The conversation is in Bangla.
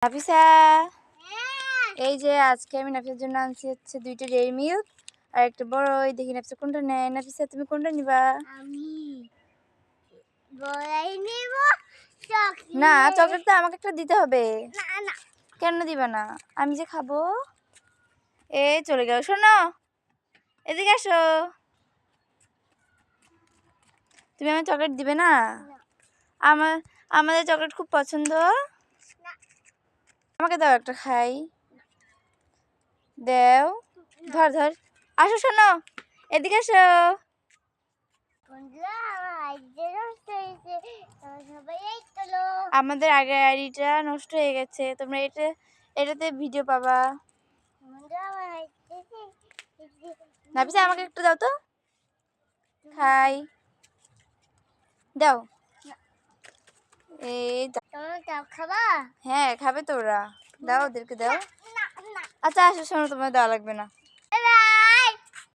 নাফিসা, এই যে আজকে আমি নাফিসার জন্য আনছি হচ্ছে 2টা ডেইরি মিল্ক আর একটা বড়। এই দেখি নাফিসা কোনটা নেয়। নাফিসা তুমি কোনটা নিবা? আমি বড়াই নেব। না, চকলেট তো আমাকে একটা দিতে হবে। না না, কেন দিবা না? আমি যে খাবো। এই চলে গেল। শোনো, এদিকে আসো। তুমি আমার চকলেট দিবে না? আমার আমাদের চকলেট খুব পছন্দ। আমাকে দাও একটা খাই। দেও, ধর ধর। আসো, শোনো, এদিকে আসো। বন্ধুরা আমার আইডিয়া নষ্ট হয়েছে, তোমরা সবাই এই চলো। আমাদের আগের আইডিটা নষ্ট হয়ে গেছে, তোমরা এটাতে ভিডিও পাবা। বন্ধুরা আমার আইডিয়া নাফিসা আমাকে একটু দাও তো, খাই। দাও। এই তোমরা চাও খাবা? হ্যাঁ, খাবে তো ওরা। দাও, ওদেরকে দাও। না না, আচ্ছা আসো, শোনো, তোমার দেওয়া লাগবে না।